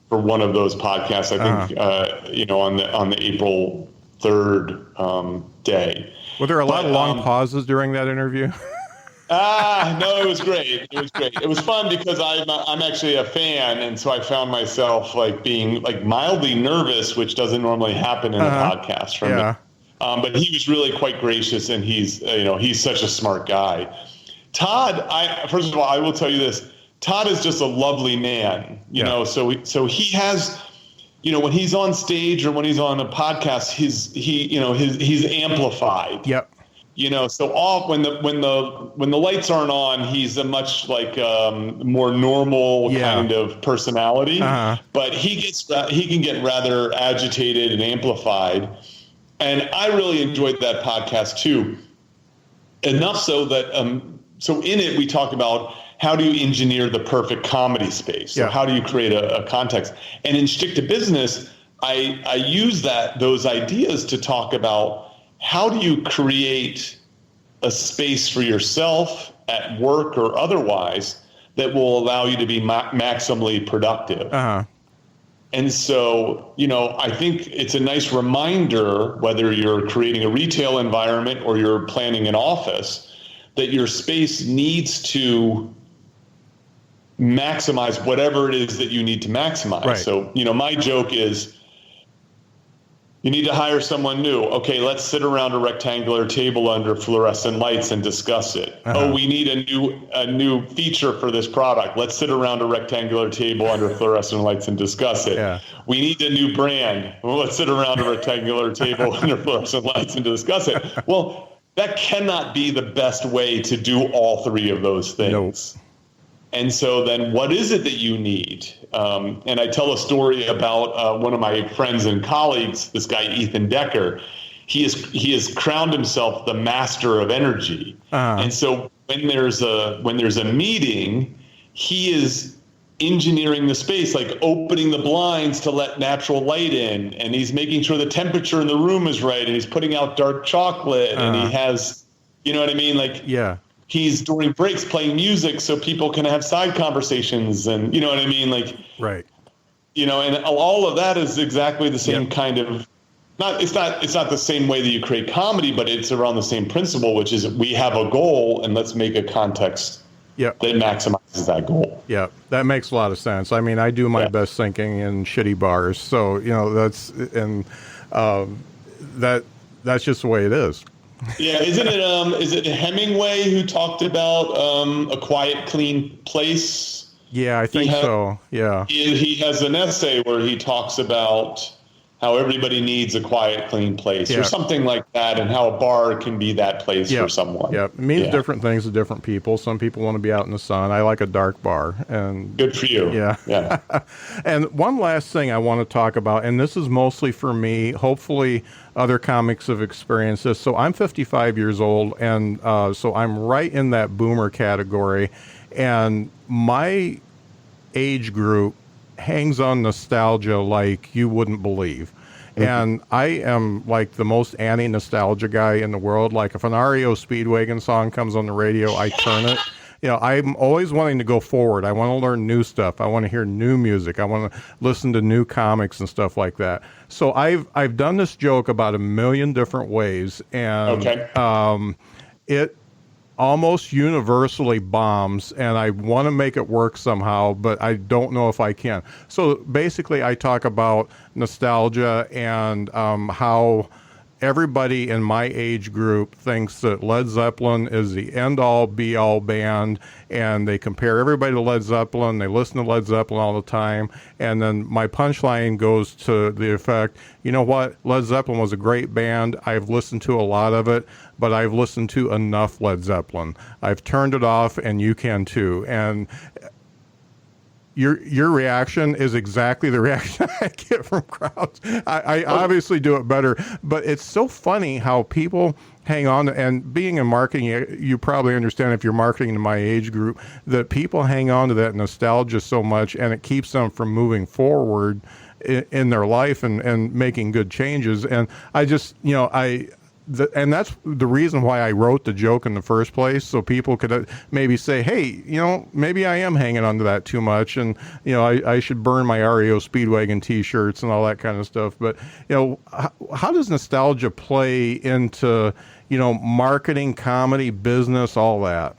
one of those podcasts. I think on the April 3rd day. Were there a lot of long pauses during that interview? No, it was great. It was fun because I'm actually a fan, and so I found myself being mildly nervous, which doesn't normally happen in a podcast from me. But he was really quite gracious, and he's such a smart guy. Todd, first of all, I will tell you this. Todd is just a lovely man, so he has, when he's on stage or when he's on a podcast, he's amplified. Yep. So when the lights aren't on, he's a much more normal kind of personality, but he can get rather agitated and amplified. And I really enjoyed that podcast too. Enough so that, so in it, we talk about how do you engineer the perfect comedy space? So how do you create a context? And in Stick to Business, I use those ideas to talk about how do you create a space for yourself at work or otherwise that will allow you to be maximally productive. And so, I think it's a nice reminder, whether you're creating a retail environment or you're planning an office, that your space needs to maximize whatever it is that you need to maximize. Right. So, my joke is, you need to hire someone new. Okay, let's sit around a rectangular table under fluorescent lights and discuss it. Oh, we need a new feature for this product. Let's sit around a rectangular table under fluorescent lights and discuss it. Yeah. We need a new brand. Well, let's sit around a rectangular table under fluorescent lights and discuss it. Well, that cannot be the best way to do all three of those things. Nope. And so then what is it that you need? And I tell a story about one of my friends and colleagues, this guy, Ethan Decker. He has crowned himself the master of energy. And so when there's a meeting, he is engineering the space, like opening the blinds to let natural light in. And he's making sure the temperature in the room is right. And he's putting out dark chocolate and he has, you know what I mean? Like, he's during breaks playing music so people can have side conversations, and you know what I mean? Like, right. And all of that is exactly the same kind of, it's not the same way that you create comedy, but it's around the same principle, which is we have a goal and let's make a context that maximizes that goal. Yeah, that makes a lot of sense. I mean, I do my best thinking in shitty bars. So, that's just the way it is. Yeah, is it Hemingway who talked about a quiet, clean place? Yeah, I think so. Yeah. He has an essay where he talks about how everybody needs a quiet, clean place or something like that, and how a bar can be that place for someone. Yeah, it means different things to different people. Some people want to be out in the sun. I like a dark bar. And good for you. Yeah. And one last thing I want to talk about, and this is mostly for me, hopefully other comics have experienced this. So I'm 55 years old, and so I'm right in that boomer category. And my age group hangs on nostalgia like you wouldn't believe. And I am like the most anti-nostalgia guy in the world. Like if an REO Speedwagon song comes on the radio, I turn it. I'm always wanting to go forward. I want to learn new stuff. I want to hear new music. I want to listen to new comics and stuff like that. So I've done this joke about a million different ways, and it almost universally bombs, and I want to make it work somehow, but I don't know if I can. So basically I talk about nostalgia and how everybody in my age group thinks that Led Zeppelin is the end-all, be-all band, and they compare everybody to Led Zeppelin. They listen to Led Zeppelin all the time, and then my punchline goes to the effect, you know what, Led Zeppelin was a great band. I've listened to a lot of it, but I've listened to enough Led Zeppelin. I've turned it off, and you can too. And your reaction is exactly the reaction I get from crowds. I obviously do it better, but it's so funny how people hang on. And being in marketing, you probably understand if you're marketing to my age group, that people hang on to that nostalgia so much, and it keeps them from moving forward in their life and making good changes. And I just, and that's the reason why I wrote the joke in the first place, so people could maybe say, hey, maybe I am hanging on to that too much, and, I should burn my REO Speedwagon T-shirts and all that kind of stuff. But, how does nostalgia play into, marketing, comedy, business, all that?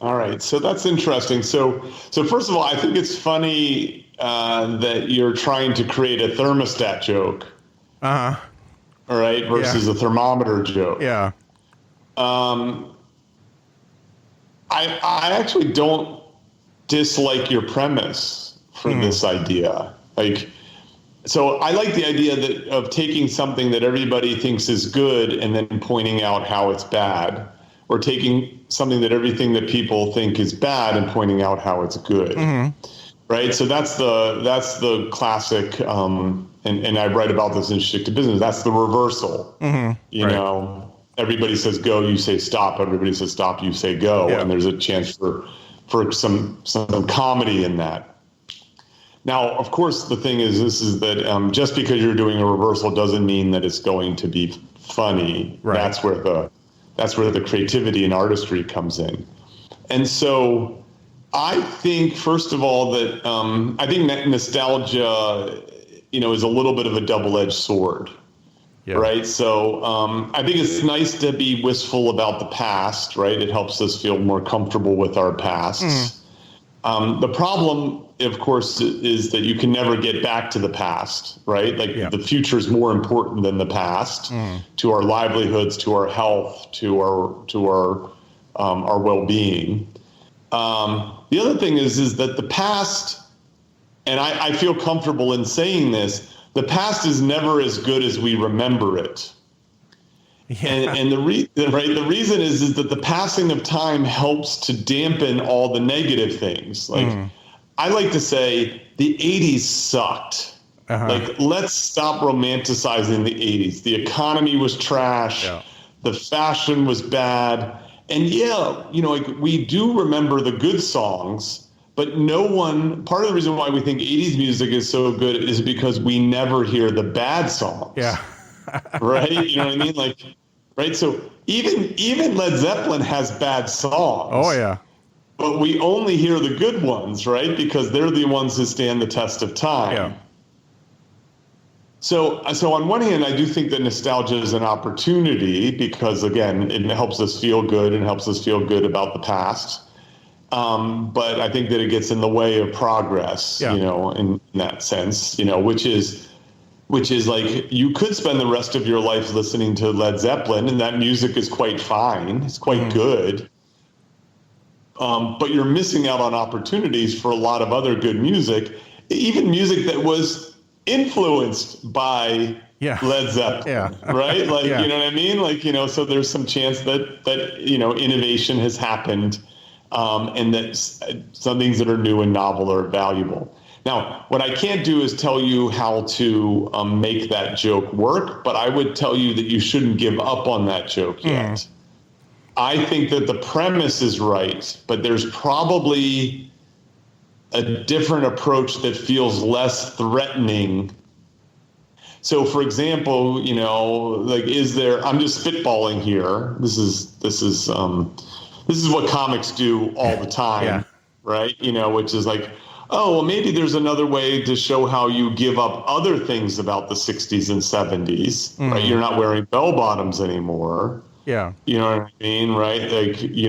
All right. So that's interesting. So first of all, I think it's funny that you're trying to create a thermostat joke. Uh-huh. All right, versus a thermometer joke. Yeah. I actually don't dislike your premise for this idea. So I like the idea of taking something that everybody thinks is good and then pointing out how it's bad, or taking something that people think is bad and pointing out how it's good. Right. So that's the classic. And I write about this in Stick to Business. That's the reversal. You know, everybody says go, you say stop. Everybody says stop, you say go. Yeah. And there's a chance for some comedy in that. Now, of course, the thing is, that just because you're doing a reversal doesn't mean that it's going to be funny. Right. That's where the creativity and artistry comes in. And so I think, first of all, that I think that nostalgia, is a little bit of a double-edged sword. Yeah. Right. So I think it's nice to be wistful about the past. Right. It helps us feel more comfortable with our pasts. The problem, of course, is that you can never get back to the past. Right. Like the future is more important than the past to our livelihoods, to our health, to our well-being. The other thing is that the past, and I feel comfortable in saying this, the past is never as good as we remember it. Yeah. And the reason is that the passing of time helps to dampen all the negative things. Like I like to say the 80s sucked. Like, let's stop romanticizing the 80s. The economy was trash. Yeah. The fashion was bad. And we do remember the good songs. But part of the reason why we think 80s music is so good is because we never hear the bad songs. Yeah. Right? You know what I mean? Like, right? So even Led Zeppelin has bad songs. Oh, yeah. But we only hear the good ones, right? Because they're the ones who stand the test of time. Yeah. So on one hand, I do think that nostalgia is an opportunity because, again, it helps us feel good and helps us feel good about the past. But I think that it gets in the way of progress, in that sense, which is like you could spend the rest of your life listening to Led Zeppelin and that music is quite fine. It's quite good. But you're missing out on opportunities for a lot of other good music, even music that was influenced by Led Zeppelin, right? Like, you know what I mean? Like, so there's some chance that innovation has happened. And that some things that are new and novel are valuable. Now, what I can't do is tell you how to make that joke work, but I would tell you that you shouldn't give up on that joke yet. I think that the premise is right, but there's probably a different approach that feels less threatening. So, for example, like, I'm just spitballing here. This is what comics do all the time, right? Which is like, oh, well, maybe there's another way to show how you give up other things about the 60s and 70s, right? You're not wearing bell bottoms anymore. Yeah. You know what I mean, right? Like, you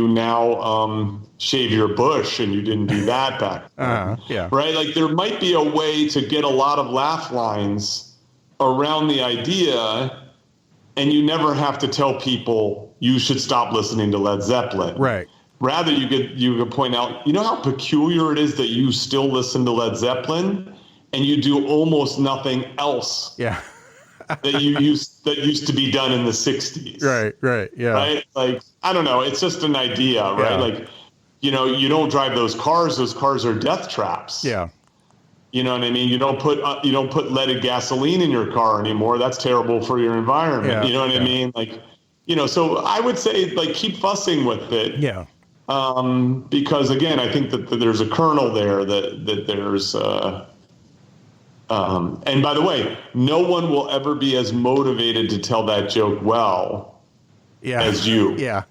now shave your bush and you didn't do that back then, right? Like, there might be a way to get a lot of laugh lines around the idea, and you never have to tell people you should stop listening to Led Zeppelin. Right. Rather, you could point out, how peculiar it is that you still listen to Led Zeppelin and you do almost nothing else. Yeah. that used to be done in the 60s. Right. Yeah. Right? Like, I don't know. It's just an idea, right? Yeah. Like, you don't drive those cars. Those cars are death traps. Yeah. You know what I mean? You don't put leaded gasoline in your car anymore. That's terrible for your environment. Yeah. You know what I mean? Like, so I would say, like, keep fussing with it. Yeah. Because, again, I think that there's a kernel there that there's and by the way, no one will ever be as motivated to tell that joke well as you. Yeah.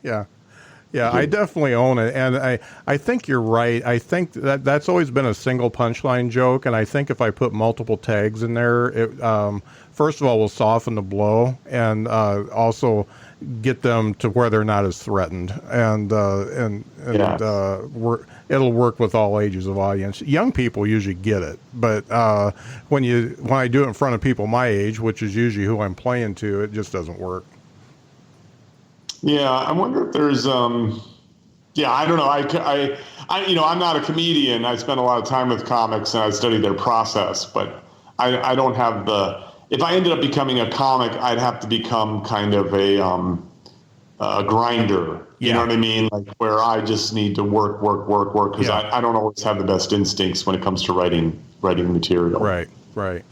I definitely own it. And I think you're right. I think that's always been a single punchline joke. And I think if I put multiple tags in there, it, first of all, will soften the blow and also get them to where they're not as threatened. And it'll work with all ages of audience. Young people usually get it. But when I do it in front of people my age, which is usually who I'm playing to, it just doesn't work. Yeah, I wonder if there's, I don't know. I'm not a comedian. I spend a lot of time with comics and I study their process, but I don't have if I ended up becoming a comic, I'd have to become kind of a grinder. You know what I mean? Like, where I just need to work, because I don't always have the best instincts when it comes to writing material. Right.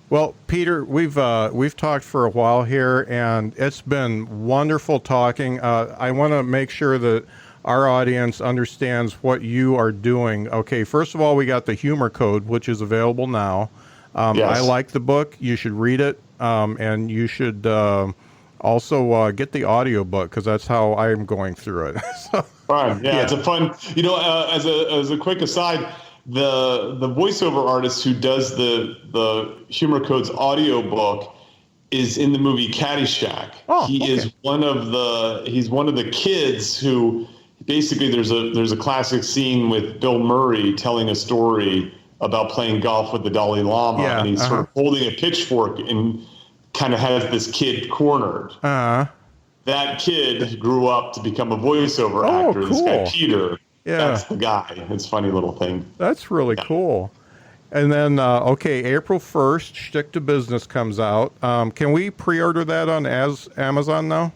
Well, Peter, we've talked for a while here, and it's been wonderful talking. I want to make sure that our audience understands what you are doing. Okay, first of all, we got the Humor Code, which is available now. Yes. I like the book. You should read it, and you should also get the audiobook, because that's how I'm going through it. So, Fun. Yeah, it's a fun. As a quick aside, the voiceover artist who does the Humor Code's audiobook is in the movie Caddyshack. Oh, He's one of the kids who basically there's a classic scene with Bill Murray telling a story about playing golf with the Dalai Lama, and he's sort of holding a pitchfork and kind of has this kid cornered. That kid grew up to become a voiceover actor. Cool. This guy Peter. Yeah. That's the guy. It's a funny little thing. That's really cool. And then, April 1st, Shtick to Business comes out. Can we pre-order that on Amazon now?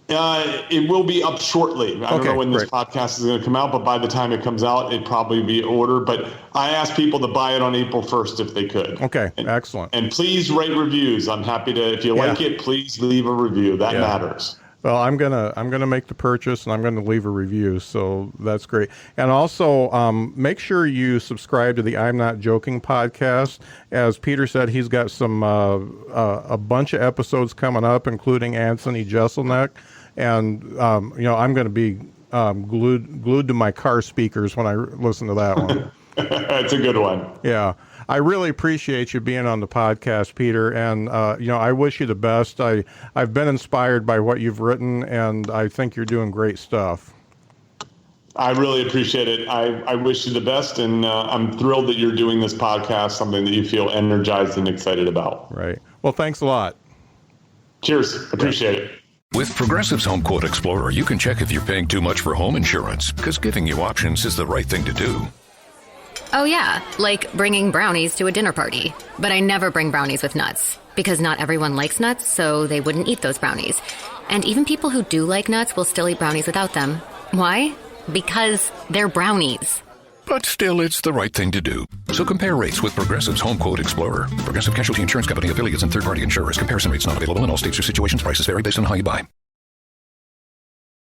It will be up shortly. I don't know when this podcast is going to come out, but by the time it comes out, it'd probably be ordered. But I asked people to buy it on April 1st if they could. Okay, excellent. And please rate reviews. I'm happy to, if you like it, please leave a review. That matters. Well, I'm gonna make the purchase, and I'm gonna leave a review, so that's great. And also, make sure you subscribe to the I'm Not Joking podcast. As Peter said, he's got some a bunch of episodes coming up, including Anthony Jeselnik, and I'm going to be glued to my car speakers when I listen to that one. It's a good one. Yeah. I really appreciate you being on the podcast, Peter, and I wish you the best. I've been inspired by what you've written, and I think you're doing great stuff. I really appreciate it. I wish you the best, and I'm thrilled that you're doing this podcast, something that you feel energized and excited about. Right. Well, thanks a lot. Cheers. Appreciate it. With Progressive's Home Quote Explorer, you can check if you're paying too much for home insurance, because giving you options is the right thing to do. Oh yeah, like bringing brownies to a dinner party. But I never bring brownies with nuts, because not everyone likes nuts, so they wouldn't eat those brownies. And even people who do like nuts will still eat brownies without them. Why? Because they're brownies. But still, it's the right thing to do. So compare rates with Progressive's Home Quote Explorer. Progressive Casualty Insurance Company, affiliates, and third-party insurers. Comparison rates not available in all states or situations. Prices vary based on how you buy.